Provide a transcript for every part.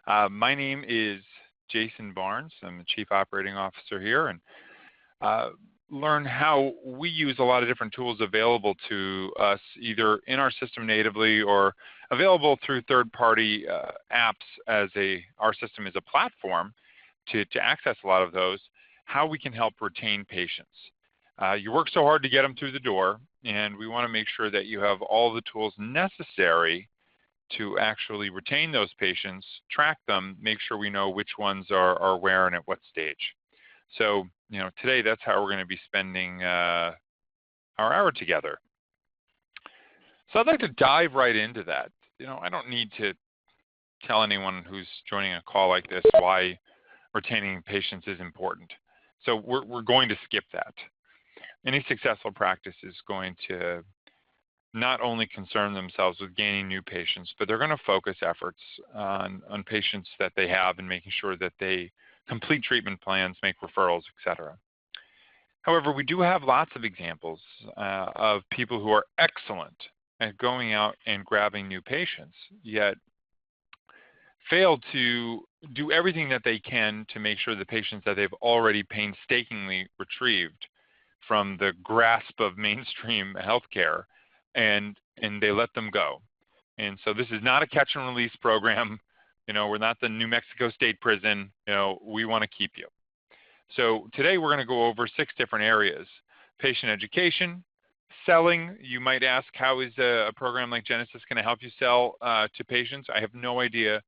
My name is Jason Barnes. I'm the Chief Operating Officer here, and learn how we use a lot of different tools available to us either in our system natively or available through third-party apps as our system is a platform to access a lot of those, how we can help retain patients. You work so hard to get them through the door, and we want to make sure that you have all the tools necessary to actually retain those patients, track them, make sure we know which ones are where and at what stage. So, today that's how we're going to be spending our hour together. So I'd like to dive right into that. I don't need to tell anyone who's joining a call like this why retaining patients is important. So we're going to skip that. Any successful practice is going to not only concern themselves with gaining new patients, but they're going to focus efforts on patients that they have and making sure that they complete treatment plans, make referrals, etc. However, we do have lots of examples of people who are excellent at going out and grabbing new patients, yet fail to do everything that they can to make sure the patients that they've already painstakingly retrieved from the grasp of mainstream healthcare, and they let them go. And so this is not a catch and release program. We're not the New Mexico State Prison. We want to keep you. So today we're going to go over 6 different areas: patient education, selling. You might ask, how is a program like Genesis going to help you sell to patients? I have no idea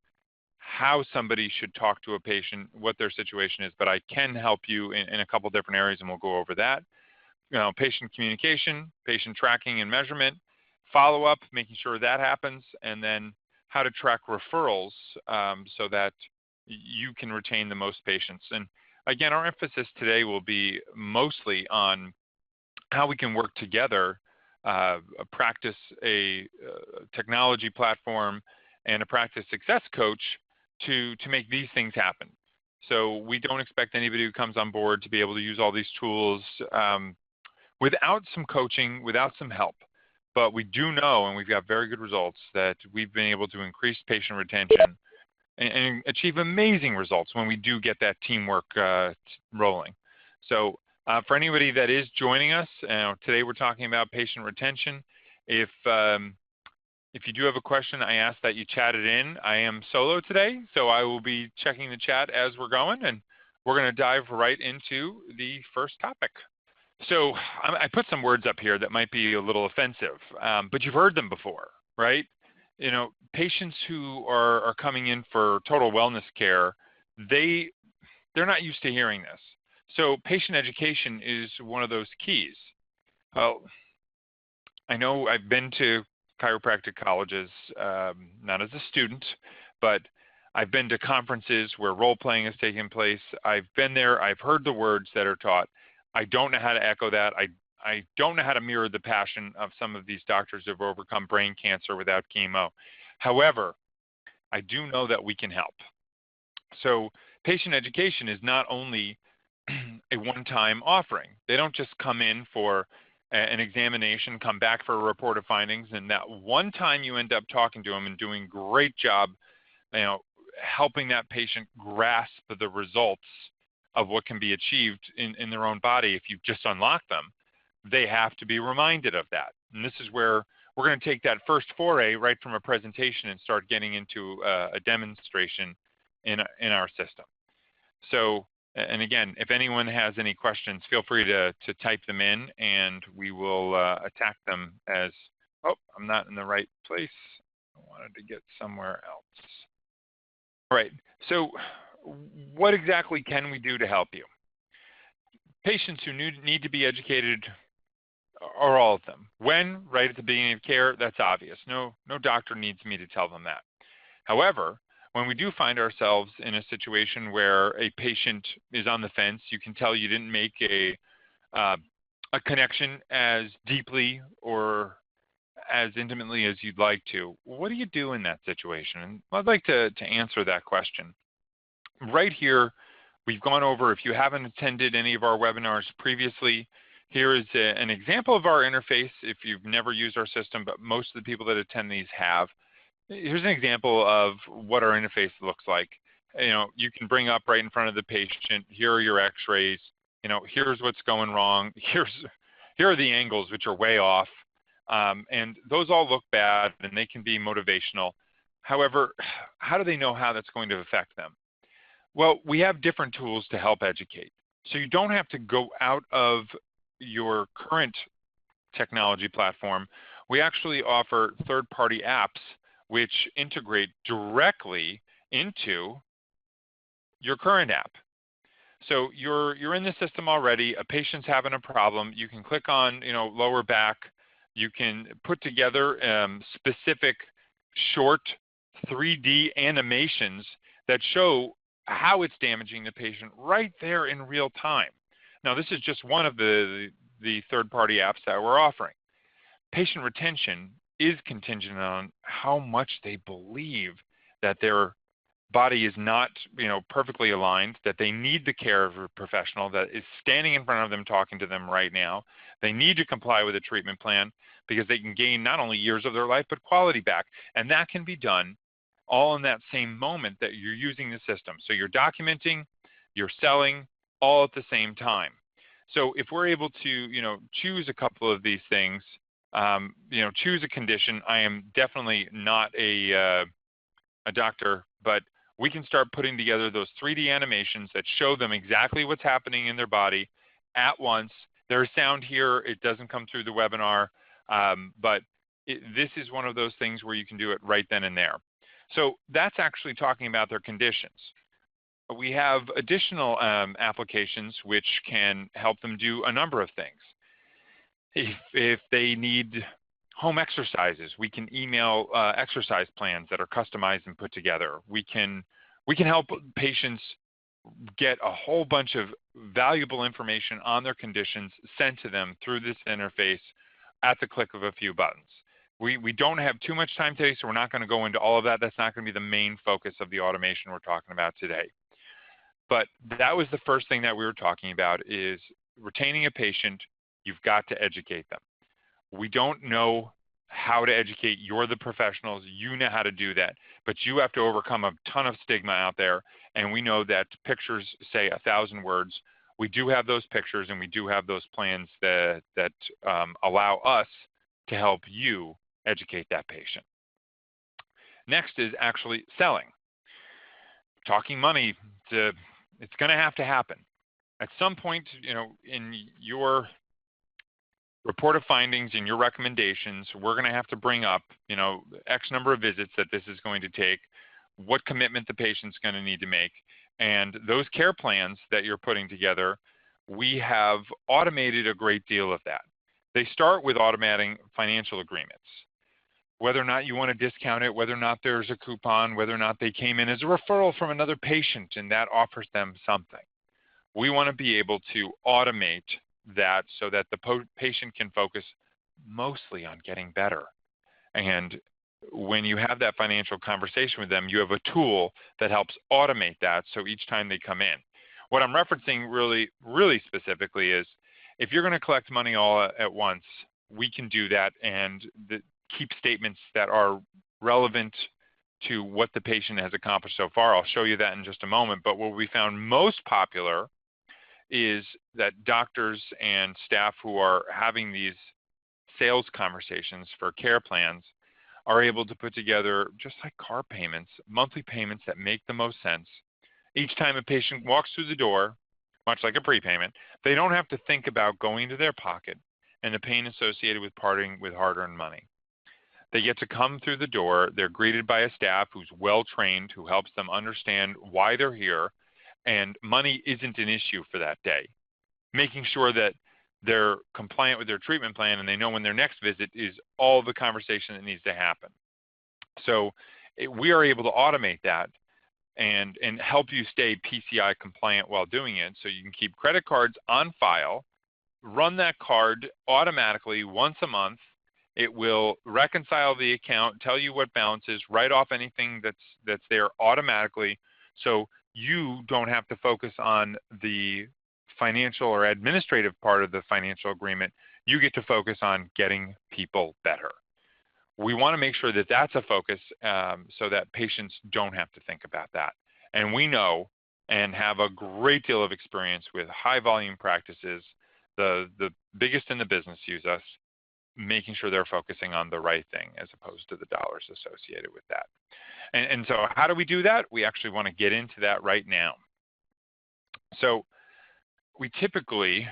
how somebody should talk to a patient, what their situation is, but I can help you in a couple different areas, and we'll go over that. Patient communication, patient tracking and measurement, follow-up, making sure that happens, and then how to track referrals so that you can retain the most patients. And again, our emphasis today will be mostly on how we can work together, practice a technology platform and a practice success coach to make these things happen. So we don't expect anybody who comes on board to be able to use all these tools without some coaching, without some help. But we do know, and we've got very good results, that we've been able to increase patient retention and achieve amazing results when we do get that teamwork rolling. So for anybody that is joining us, today we're talking about patient retention. If you do have a question, I ask that you chat it in. I am solo today, so I will be checking the chat as we're going, and we're going to dive right into the first topic. So I put some words up here that might be a little offensive, but you've heard them before, right? Patients who are coming in for total wellness care, they're not used to hearing this. So patient education is one of those keys. Well, I know I've been to chiropractic colleges, not as a student, but I've been to conferences where role-playing has taken place. I've been there. I've heard the words that are taught. I don't know how to echo that. I don't know how to mirror the passion of some of these doctors who have overcome brain cancer without chemo. However, I do know that we can help. So patient education is not only a one-time offering. They don't just come in for an examination, come back for a report of findings, and that one time you end up talking to them and doing a great job, helping that patient grasp the results of what can be achieved in their own body if you've just unlocked them. They have to be reminded of that. And this is where we're going to take that first foray right from a presentation and start getting into a demonstration in our system. So, and again, if anyone has any questions, feel free to type them in, and we will attack them as, I'm not in the right place. I wanted to get somewhere else. All right, so what exactly can we do to help you? Patients who need to be educated are all of them. When? Right at the beginning of care, that's obvious. No doctor needs me to tell them that. However, when we do find ourselves in a situation where a patient is on the fence, you can tell you didn't make a connection as deeply or as intimately as you'd like to, what do you do in that situation? And I'd like to answer that question. Right here, we've gone over, if you haven't attended any of our webinars previously, here is an example of our interface if you've never used our system, but most of the people that attend these have. Here's an example of what our interface looks like. You can bring up right in front of the patient, here are your x-rays, here's what's going wrong, here are the angles which are way off, and those all look bad and they can be motivational. However, how do they know how that's going to affect them? Well, we have different tools to help educate. So you don't have to go out of your current technology platform. We actually offer third-party apps which integrate directly into your current app. So you're in the system already. A patient's having a problem. You can click on lower back. You can put together specific short 3D animations that show how it's damaging the patient right there in real time. Now, this is just one of the third-party apps that we're offering. Patient retention is contingent on how much they believe that their body is not perfectly aligned, that they need the care of a professional that is standing in front of them talking to them right now. They need to comply with a treatment plan because they can gain not only years of their life but quality back. And that can be done all in that same moment that you're using the system. So you're documenting, you're selling, all at the same time. So if we're able to choose a couple of these things, choose a condition. I am definitely not a doctor, but we can start putting together those 3D animations that show them exactly what's happening in their body at once. There's sound here. It doesn't come through the webinar, but this is one of those things where you can do it right then and there. So that's actually talking about their conditions. We have additional applications which can help them do a number of things. If they need home exercises, we can email exercise plans that are customized and put together. We can help patients get a whole bunch of valuable information on their conditions sent to them through this interface at the click of a few buttons. We don't have too much time today, so we're not going to go into all of that. That's not going to be the main focus of the automation we're talking about today. But that was the first thing that we were talking about, is retaining a patient. You've got to educate them. We don't know how to educate. You're the professionals. You know how to do that. But you have to overcome a ton of stigma out there. And we know that pictures say 1,000 words. We do have those pictures, and we do have those plans that allow us to help you educate that patient. Next is actually selling. Talking money, it's going to have to happen. At some point, in your report of findings and your recommendations, we're going to have to bring up, X number of visits that this is going to take, what commitment the patient's going to need to make. And those care plans that you're putting together, we have automated a great deal of that. They start with automating financial agreements. Whether or not you want to discount it, whether or not there's a coupon, whether or not they came in as a referral from another patient and that offers them something. We want to be able to automate that so that the patient can focus mostly on getting better. And when you have that financial conversation with them, you have a tool that helps automate that so each time they come in. What I'm referencing really, really specifically is if you're going to collect money all at once, we can do that and keep statements that are relevant to what the patient has accomplished so far. I'll show you that in just a moment. But what we found most popular is that doctors and staff who are having these sales conversations for care plans are able to put together, just like car payments, monthly payments that make the most sense. Each time a patient walks through the door, much like a prepayment, they don't have to think about going into their pocket and the pain associated with parting with hard-earned money. They get to come through the door. They're greeted by a staff who's well-trained, who helps them understand why they're here, and money isn't an issue for that day. Making sure that they're compliant with their treatment plan and they know when their next visit is all the conversation that needs to happen. So we are able to automate that and help you stay PCI compliant while doing it, so you can keep credit cards on file, run that card automatically once a month. It will reconcile the account, tell you what balance is, write off anything that's there automatically, so you don't have to focus on the financial or administrative part of the financial agreement. You get to focus on getting people better. we want to make sure that that's a focus so that patients don't have to think about that. And we know and have a great deal of experience with high volume practices. The biggest in the business use us, making sure they're focusing on the right thing as opposed to the dollars associated with that. And so how do we do that? We actually want to get into that right now. So we typically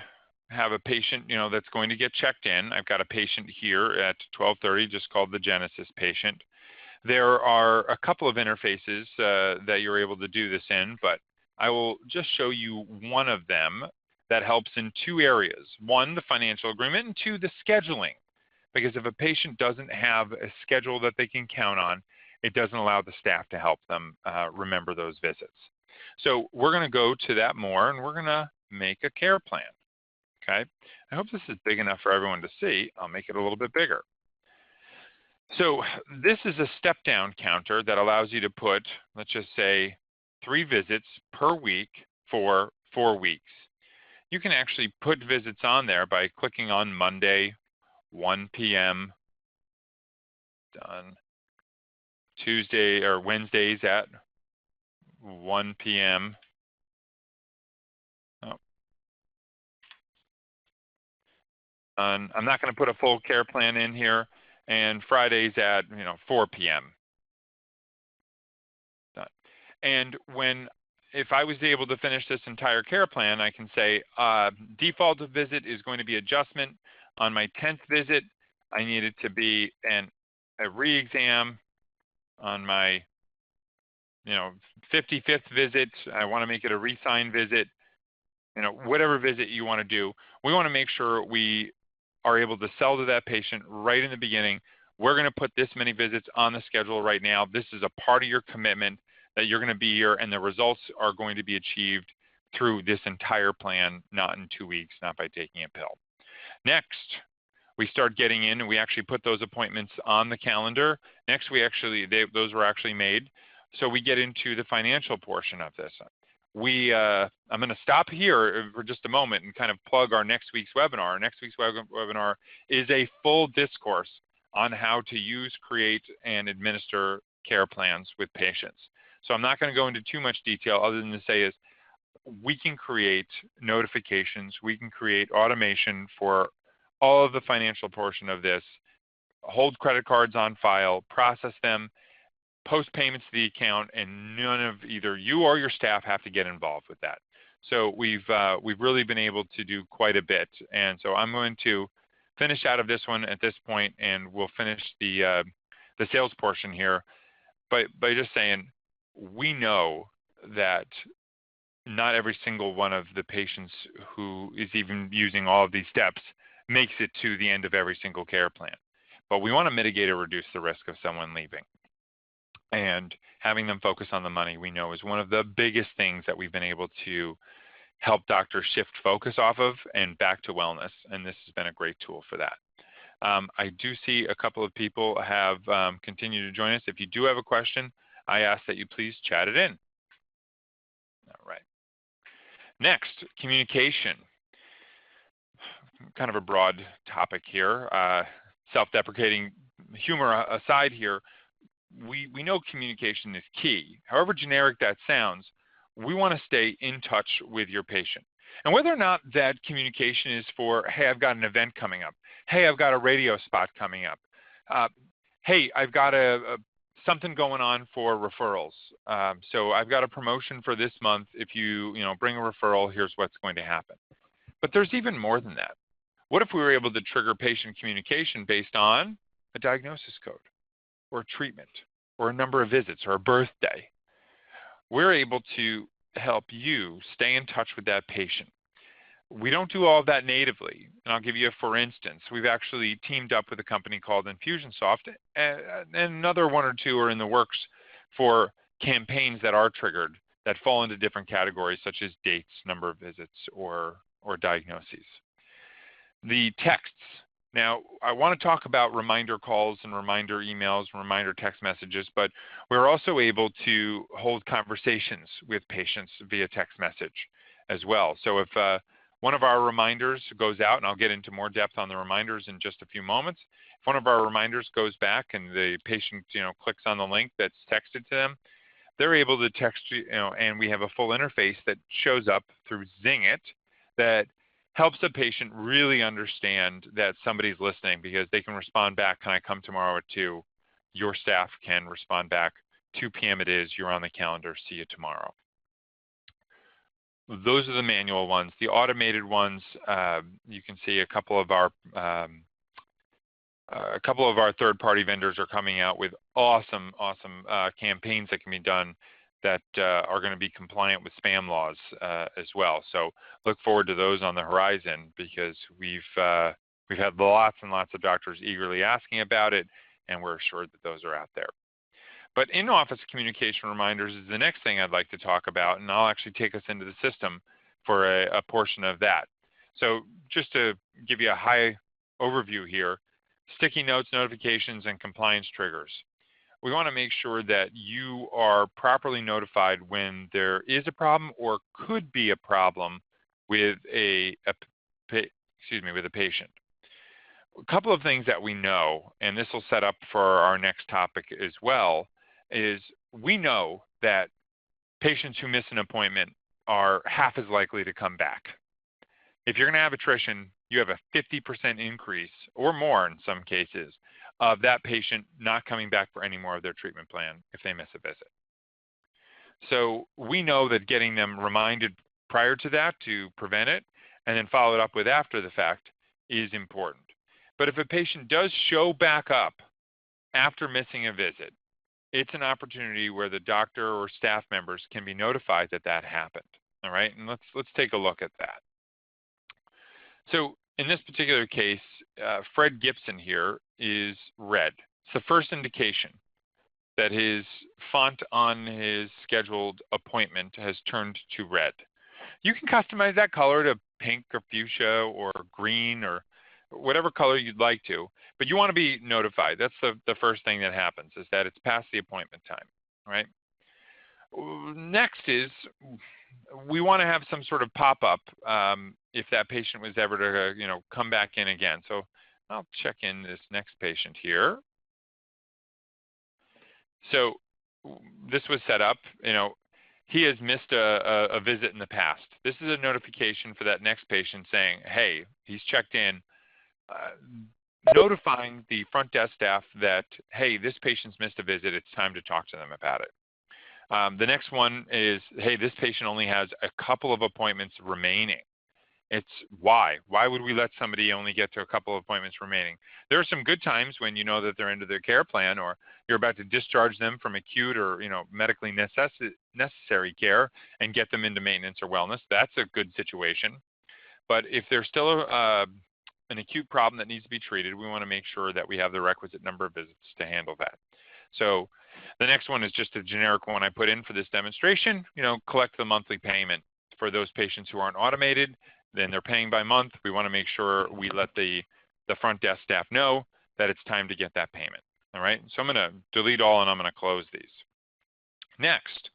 have a patient, that's going to get checked in. I've got a patient here at 12:30, just called the Genesis patient. There are a couple of interfaces that you're able to do this in, but I will just show you one of them that helps in two areas. One, the financial agreement, and two, the scheduling. Because if a patient doesn't have a schedule that they can count on, it doesn't allow the staff to help them remember those visits. So we're going to go to that more, and we're going to make a care plan. Okay, I hope this is big enough for everyone to see. I'll make it a little bit bigger. So this is a step-down counter that allows you to put, let's just say, 3 visits per week for 4 weeks. You can actually put visits on there by clicking on Monday, 1 p.m., done. Tuesday or Wednesdays at 1 p.m. Oh. I'm not going to put a full care plan in here. And Fridays at 4 p.m. Done. And if I was able to finish this entire care plan, I can say default visit is going to be adjustment. On my 10th visit, I need it to be a re-exam. On my 55th visit, I want to make it a re-sign visit. Whatever visit you want to do, we want to make sure we are able to sell to that patient right in the beginning. We're going to put this many visits on the schedule right now. This is a part of your commitment that you're going to be here, and the results are going to be achieved through this entire plan, not in 2 weeks, not by taking a pill. Next, we start getting in, and we actually put those appointments on the calendar. Next, those were actually made. So we get into the financial portion of this. I'm going to stop here for just a moment and kind of plug our next week's webinar. Our next week's webinar is a full discourse on how to use, create, and administer care plans with patients. So I'm not going to go into too much detail other than to say is we can create notifications, we can create automation for all of the financial portion of this, hold credit cards on file, process them, post payments to the account, and none of either you or your staff have to get involved with that. So we've really been able to do quite a bit. And so I'm going to finish out of this one at this point, and we'll finish the sales portion here by just saying we know that not every single one of the patients who is even using all of these steps makes it to the end of every single care plan. But we want to mitigate or reduce the risk of someone leaving. And having them focus on the money, we know, is one of the biggest things that we've been able to help doctors shift focus off of and back to wellness. And this has been a great tool for that. I do see a couple of people have continued to join us. If you do have a question, I ask that you please chat it in. All right. Next, communication. Kind of a broad topic here. Self-deprecating humor aside here, we know communication is key. However generic that sounds, we want to stay in touch with your patient. And whether or not that communication is for, hey, I've got an event coming up. Hey, I've got a radio spot coming up. Hey, I've got something going on for referrals. So I've got a promotion for this month. If you bring a referral, here's what's going to happen. But there's even more than that. What if we were able to trigger patient communication based on a diagnosis code, or a treatment, or a number of visits, or a birthday? We're able to help you stay in touch with that patient. We don't do all of that natively. And I'll give you a for instance. We've actually teamed up with a company called Infusionsoft, and another one or two are in the works for campaigns that are triggered that fall into different categories, such as dates, number of visits, or diagnoses. The texts. Now, I want to talk about reminder calls and reminder emails, reminder text messages, but we're also able to hold conversations with patients via text message as well. So if one of our reminders goes out, and I'll get into more depth on the reminders in just a few moments. If one of our reminders goes back and the patient, clicks on the link that's texted to them, they're able to text and we have a full interface that shows up through Zing It that helps the patient really understand that somebody's listening, because they can respond back, "Can I come tomorrow at 2?" Your staff can respond back, "2 p.m. it is, you're on the calendar, see you tomorrow." Those are the manual ones. The automated ones, you can see a couple of our third-party vendors are coming out with awesome campaigns that can be done that are going to be compliant with spam laws as well. So look forward to those on the horizon, because we've had lots and lots of doctors eagerly asking about it, and we're assured that those are out there. But in-office communication reminders is the next thing I'd like to talk about, and I'll actually take us into the system for a portion of that. So just to give you a high overview here, sticky notes, notifications, and compliance triggers. We want to make sure that you are properly notified when there is a problem or could be a problem with a patient. A couple of things that we know, and this will set up for our next topic as well, is we know that patients who miss an appointment are half as likely to come back. If you're going to have attrition, you have a 50% increase or more in some cases of that patient not coming back for any more of their treatment plan if they miss a visit. So we know that getting them reminded prior to that to prevent it, and then followed up with after the fact, is important. But if a patient does show back up after missing a visit, it's an opportunity where the doctor or staff members can be notified that that happened. All right, and let's take a look at that. So in this particular case, Fred Gibson here is red. It's the first indication that his font on his scheduled appointment has turned to red. You can customize that color to pink or fuchsia or green or whatever color you'd like to, but you want to be notified. That's the first thing that happens, is that it's past the appointment time, right? Next is we want to have some sort of pop-up if that patient was ever to come back in again. So I'll check in this next patient here. So this was set up, he has missed a visit in the past. This is a notification for that next patient saying, hey, he's checked in, notifying the front desk staff that, hey, this patient's missed a visit, it's time to talk to them about it. The next one is, hey, this patient only has a couple of appointments remaining. It's why? Why would we let somebody only get to a couple of appointments remaining? There are some good times when you know that they're into their care plan, or you're about to discharge them from acute or medically necessary care and get them into maintenance or wellness. That's a good situation. But if there's still an acute problem that needs to be treated, we want to make sure that we have the requisite number of visits to handle that. So the next one is just a generic one I put in for this demonstration, collect the monthly payment for those patients who aren't automated. Then they're paying by month. We want to make sure we let the front desk staff know that it's time to get that payment. All right, so I'm going to delete all and I'm going to close these. Next,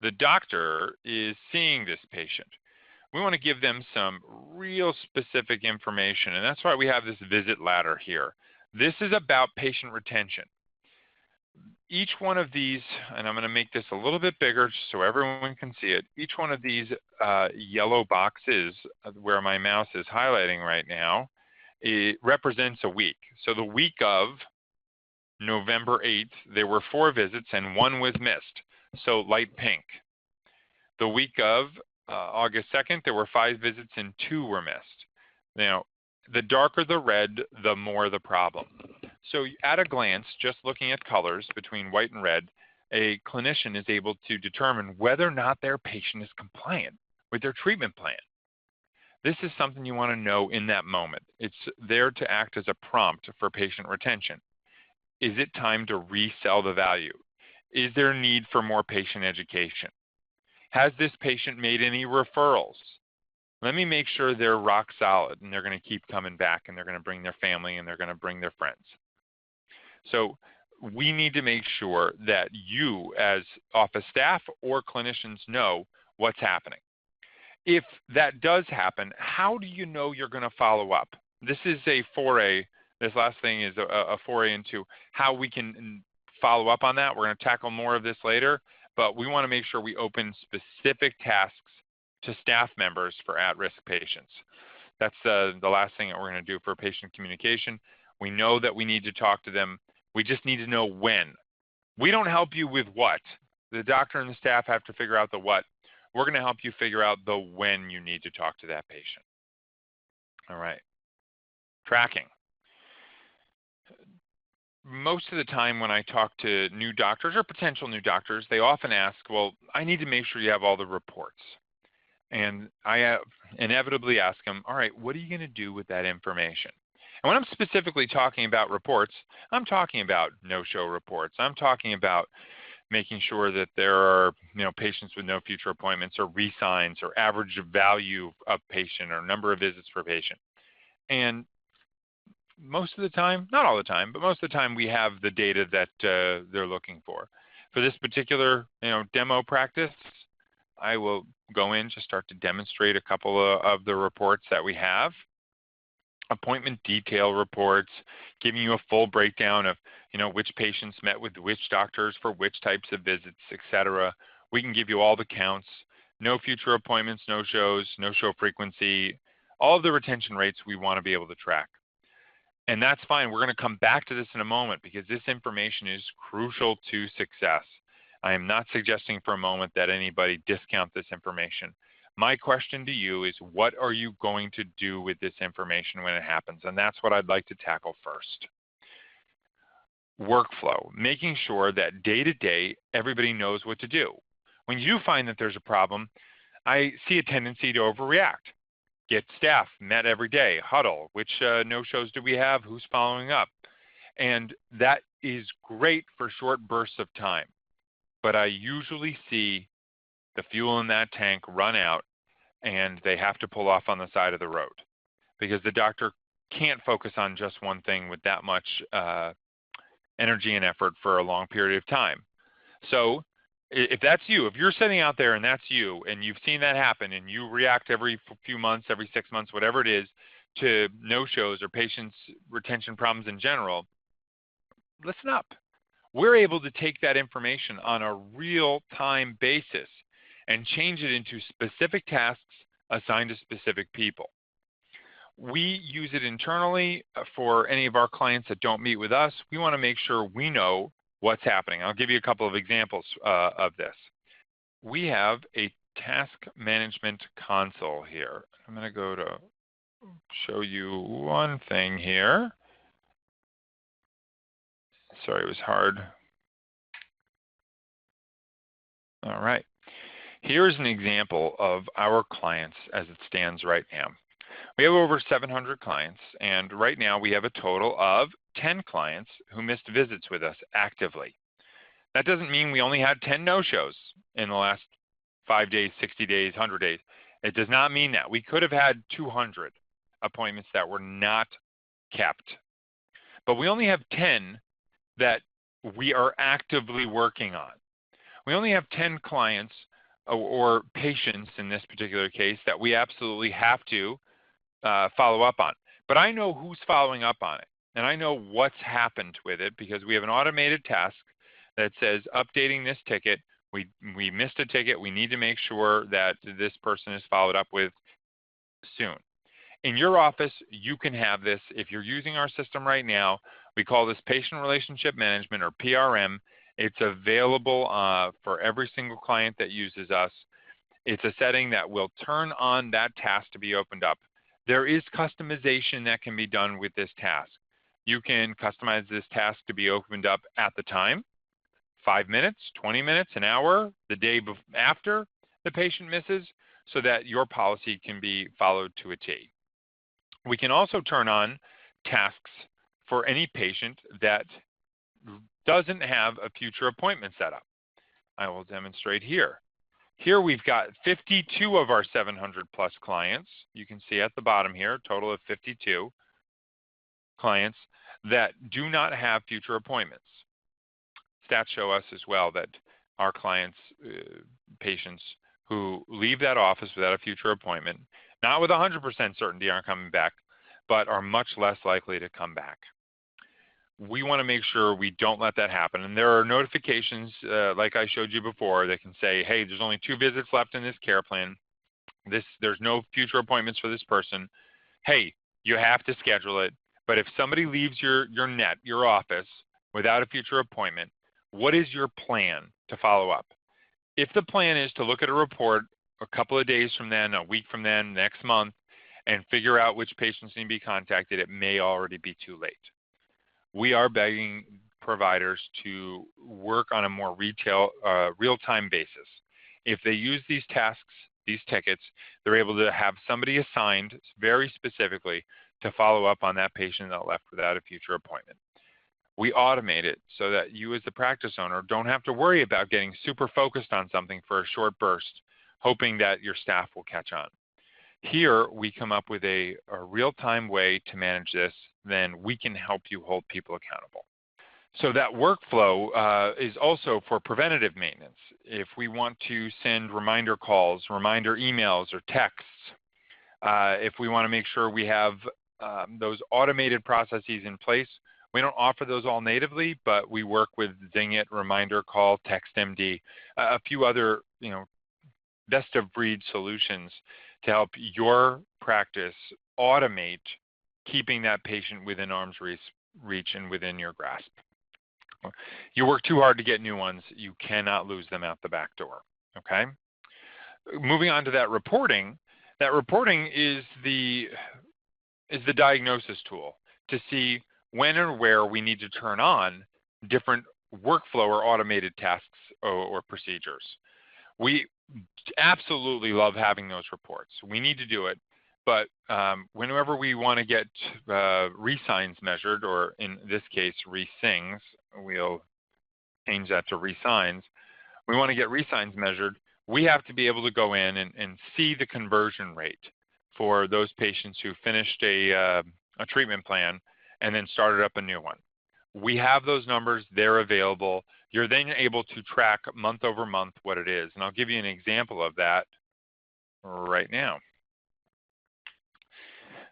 the doctor is seeing this patient. We want to give them some real specific information, and that's why we have this visit ladder here. This is about patient retention. Each one of these, and I'm going to make this a little bit bigger so everyone can see it, each one of these yellow boxes where my mouse is highlighting right now, it represents a week. So the week of November 8th, there were 4 visits and 1 was missed, so light pink. The week of August 2nd, there were 5 visits and 2 were missed. Now, the darker the red, the more the problem. So at a glance, just looking at colors between white and red, a clinician is able to determine whether or not their patient is compliant with their treatment plan. This is something you want to know in that moment. It's there to act as a prompt for patient retention. Is it time to resell the value? Is there a need for more patient education? Has this patient made any referrals? Let me make sure they're rock solid and they're going to keep coming back and they're going to bring their family and they're going to bring their friends. So we need to make sure that you as office staff or clinicians know what's happening. If that does happen, how do you know you're going to follow up? This is a foray. This last thing is a foray into how we can follow up on that. We're going to tackle more of this later, but we want to make sure we open specific tasks to staff members for at-risk patients. That's the last thing that we're going to do for patient communication. We know that we need to talk to them. We just need to know when. We don't help you with what. The doctor and the staff have to figure out the what. We're going to help you figure out the when you need to talk to that patient. All right. Tracking. Most of the time when I talk to new doctors or potential new doctors, they often ask, well, I need to make sure you have all the reports. And I inevitably ask them, all right, what are you going to do with that information? And when I'm specifically talking about reports, I'm talking about no-show reports. I'm talking about making sure that there are patients with no future appointments or re-signs or average value of patient or number of visits per patient. And most of the time, not all the time, but most of the time we have the data that they're looking for. For this particular demo practice, I will go in, just start to demonstrate a couple of the reports that we have. Appointment detail reports, giving you a full breakdown of which patients met with which doctors for which types of visits, etc. We can give you all the counts, no future appointments, no shows, no show frequency, all of the retention rates we want to be able to track. And that's fine. We're going to come back to this in a moment because this information is crucial to success. I am not suggesting for a moment that anybody discount this information. My question to you is, what are you going to do with this information when it happens? And that's what I'd like to tackle first. Workflow, making sure that day to day, everybody knows what to do. When you do find that there's a problem, I see a tendency to overreact. Get staff met every day, huddle, which no-shows do we have, who's following up? And that is great for short bursts of time. But I usually see the fuel in that tank run out and they have to pull off on the side of the road because the doctor can't focus on just one thing with that much energy and effort for a long period of time. So if that's you, if you're sitting out there and that's you and you've seen that happen and you react every few months, every 6 months, whatever it is, to no-shows or patients' retention problems in general, listen up. We're able to take that information on a real-time basis and change it into specific tasks assigned to specific people. We use it internally for any of our clients that don't meet with us. We want to make sure we know what's happening. I'll give you a couple of examples of this. We have a task management console here. I'm going to go to show you one thing here. Sorry, it was hard. All right. Here's an example of our clients as it stands right now. We have over 700 clients, and right now we have a total of 10 clients who missed visits with us actively. That doesn't mean we only had 10 no-shows in the last 5 days, 60 days, 100 days. It does not mean that. We could have had 200 appointments that were not kept. But we only have 10 that we are actively working on. We only have 10 clients or patients in this particular case that we absolutely have to follow up on. But I know who's following up on it, and I know what's happened with it because we have an automated task that says updating this ticket. We missed a ticket. We need to make sure that this person is followed up with soon. In your office, you can have this. If you're using our system right now, we call this Patient Relationship Management or PRM. It's available for every single client that uses us. It's a setting that will turn on that task to be opened up. There is customization that can be done with this task. You can customize this task to be opened up at the time, 5 minutes, 20 minutes, an hour, the day after the patient misses, so that your policy can be followed to a T. We can also turn on tasks for any patient that doesn't have a future appointment set up. I will demonstrate here. Here we've got 52 of our 700 plus clients. You can see at the bottom here, a total of 52 clients that do not have future appointments. Stats show us as well that our clients, patients who leave that office without a future appointment, not with 100% certainty aren't coming back, but are much less likely to come back. We want to make sure we don't let that happen. And there are notifications, like I showed you before, that can say, hey, there's only 2 visits left in this care plan. There's no future appointments for this person. Hey, you have to schedule it. But if somebody leaves your office, without a future appointment, what is your plan to follow up? If the plan is to look at a report a couple of days from then, a week from then, next month, and figure out which patients need to be contacted, it may already be too late. We are begging providers to work on a more real-time basis. If they use these tasks, these tickets, they're able to have somebody assigned very specifically to follow up on that patient that left without a future appointment. We automate it so that you as the practice owner don't have to worry about getting super focused on something for a short burst, hoping that your staff will catch on. Here, we come up with a real-time way to manage this, then we can help you hold people accountable. So that workflow is also for preventative maintenance. If we want to send reminder calls, reminder emails, or texts, if we want to make sure we have those automated processes in place, we don't offer those all natively, but we work with Zingit, Reminder Call, TextMD, a few other best-of-breed solutions to help your practice automate keeping that patient within arm's reach and within your grasp. You work too hard to get new ones, you cannot lose them out the back door, okay? Moving on to that reporting is the diagnosis tool to see when or where we need to turn on different workflow or automated tasks or procedures. We absolutely love having those reports. We need to do it, but whenever we want to get re-signs measured, or in this case, re-sings, we'll change that to re-signs. We want to get re-signs measured. We have to be able to go in and see the conversion rate for those patients who finished a treatment plan and then started up a new one. We have those numbers, they're available. You're then able to track month over month what it is. And I'll give you an example of that right now.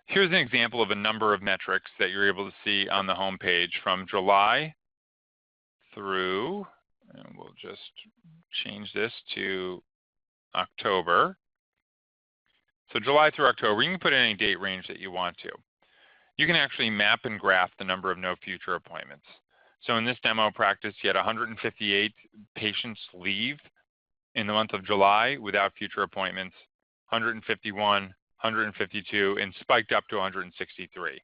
Here's an example of a number of metrics that you're able to see on the home page from July through, and we'll just change this to October. So July through October, you can put in any date range that you want to. You can actually map and graph the number of no future appointments. So in this demo practice, you had 158 patients leave in the month of July without future appointments, 151, 152, and spiked up to 163.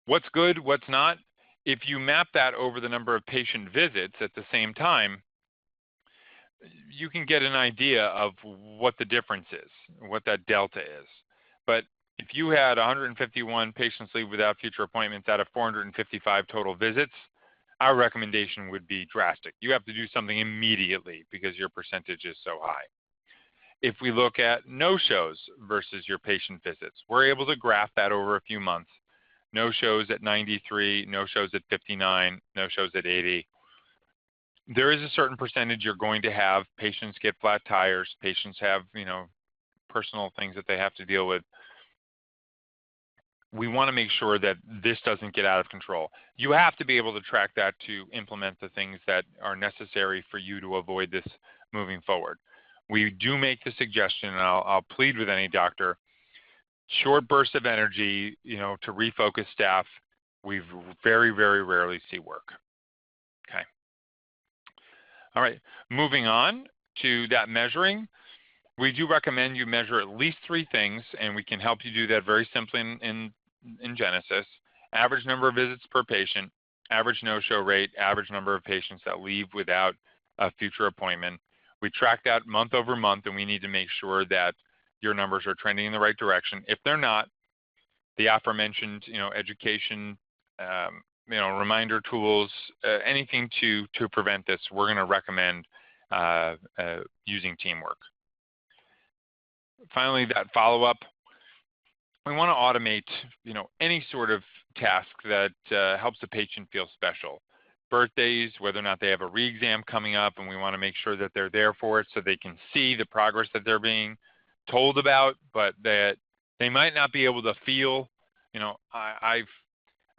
What's good, what's not? If you map that over the number of patient visits at the same time, you can get an idea of what the difference is, what that delta is. But if you had 151 patients leave without future appointments out of 455 total visits, our recommendation would be drastic. You have to do something immediately because your percentage is so high. If we look at no-shows versus your patient visits, we're able to graph that over a few months. No-shows at 93, no-shows at 59, no-shows at 80. There is a certain percentage you're going to have. Patients get flat tires. Patients have, personal things that they have to deal with. We want to make sure that this doesn't get out of control. You have to be able to track that to implement the things that are necessary for you to avoid this moving forward. We do make the suggestion, and I'll plead with any doctor, short bursts of energy, to refocus staff, we very, very rarely see work. Okay. All right, moving on to that measuring. We do recommend you measure at least 3 things, and we can help you do that very simply in Genesis. Average number of visits per patient, average no-show rate, average number of patients that leave without a future appointment. We track that month over month, and we need to make sure that your numbers are trending in the right direction. If they're not, the aforementioned, education, reminder tools, anything to prevent this, we're going to recommend using teamwork. Finally, that follow-up. We want to automate, any sort of task that helps the patient feel special. birthdays, whether or not they have a re-exam coming up, and we want to make sure that they're there for it so they can see the progress that they're being told about, but that they might not be able to feel. You know, I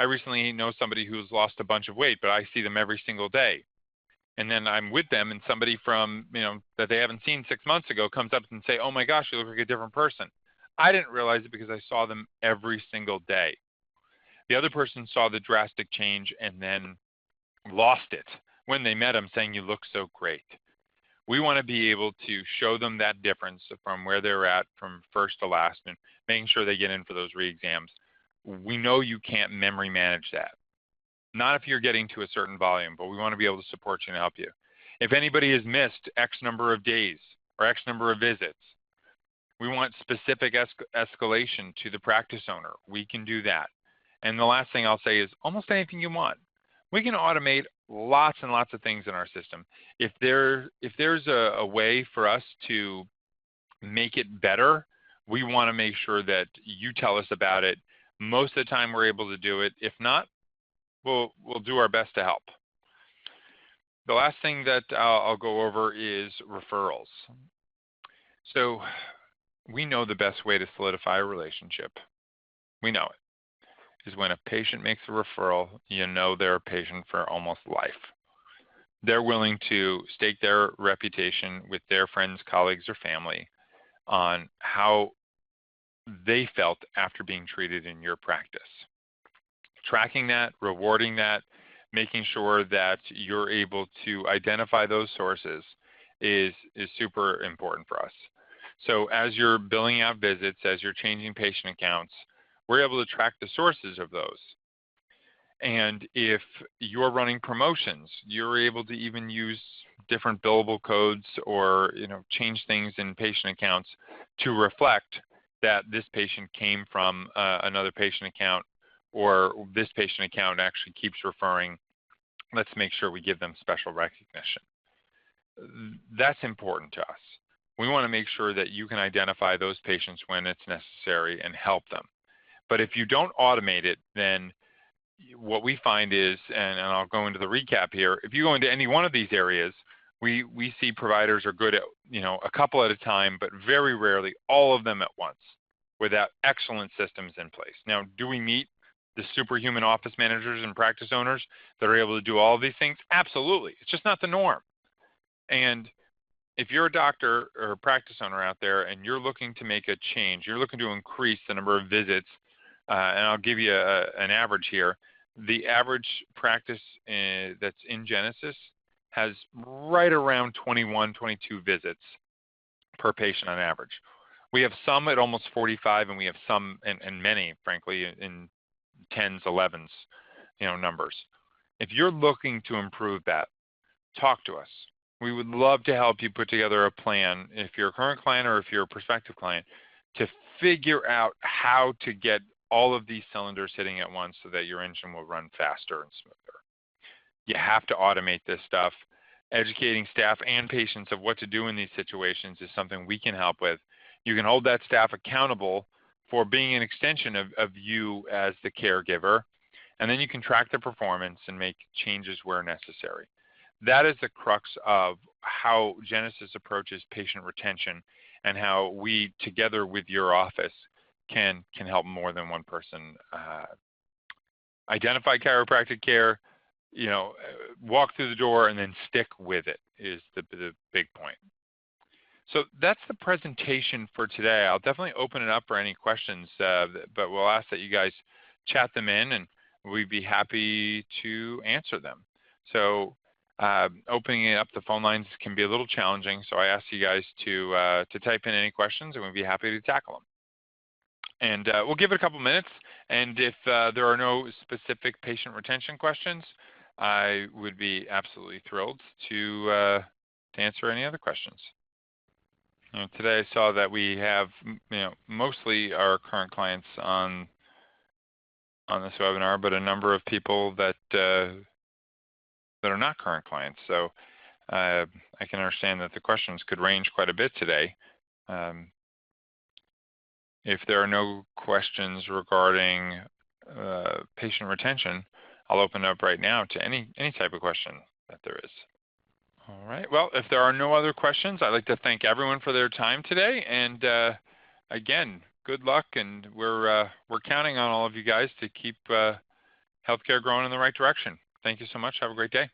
recently know somebody who's lost a bunch of weight, but I see them every single day. And then I'm with them, and somebody from, that they haven't seen 6 months ago comes up and say, "Oh my gosh, you look like a different person." I didn't realize it because I saw them every single day. The other person saw the drastic change and then lost it when they met him, saying, "You look so great." We want to be able to show them that difference from where they're at from first to last, and making sure they get in for those re-exams. We know you can't memory manage that. Not if you're getting to a certain volume, but we want to be able to support you and help you. If anybody has missed X number of days or X number of visits, we want specific escalation to the practice owner. We can do that. And the last thing I'll say is almost anything you want. We can automate lots and lots of things in our system. If there's a way for us to make it better, we want to make sure that you tell us about it. Most of the time we're able to do it. If not, we'll do our best to help. The last thing that I'll go over is referrals. So we know the best way to solidify a relationship. We know it is when a patient makes a referral, you know they're a patient for almost life. They're willing to stake their reputation with their friends, colleagues, or family on how they felt after being treated in your practice. Tracking that, rewarding that, making sure that you're able to identify those sources is super important for us. So as you're billing out visits, as you're changing patient accounts, we're able to track the sources of those. And if you're running promotions, you're able to even use different billable codes or change things in patient accounts to reflect that this patient came from another patient account, or this patient account actually keeps referring. Let's make sure we give them special recognition. That's important to us. We want to make sure that you can identify those patients when it's necessary and help them. But if you don't automate it, then what we find is, and I'll go into the recap here, if you go into any one of these areas, we see providers are good at a couple at a time, but very rarely all of them at once without excellent systems in place. Now, do we meet the superhuman office managers and practice owners that are able to do all of these things? Absolutely. It's just not the norm. And if you're a doctor or a practice owner out there and you're looking to make a change, you're looking to increase the number of visits, and I'll give you an average here. The average practice that's in Genesis has right around 21, 22 visits per patient on average. We have some at almost 45, and we have some, and many, frankly, in 10s, 11s, numbers. If you're looking to improve that, talk to us. We would love to help you put together a plan, if you're a current client or if you're a prospective client, to figure out how to get all of these cylinders hitting at once so that your engine will run faster and smoother. You have to automate this stuff. Educating staff and patients of what to do in these situations is something we can help with. You can hold that staff accountable for being an extension of you as the caregiver, and then you can track their performance and make changes where necessary. That is the crux of how Genesis approaches patient retention, and how we, together with your office, can help more than one person identify chiropractic care, walk through the door and then stick with it is the big point. So that's the presentation for today. I'll definitely open it up for any questions, but we'll ask that you guys chat them in, and we'd be happy to answer them. So opening up the phone lines can be a little challenging, so I ask you guys to type in any questions, and we'd be happy to tackle them. And we'll give it a couple minutes, and if there are no specific patient retention questions, I would be absolutely thrilled to answer any other questions. Today I saw that we have mostly our current clients on this webinar, but a number of people that are not current clients. So I can understand that the questions could range quite a bit today. If there are no questions regarding patient retention, I'll open it up right now to any type of question that there is. All right. Well, if there are no other questions, I'd like to thank everyone for their time today. And again, good luck. And we're counting on all of you guys to keep healthcare growing in the right direction. Thank you so much. Have a great day.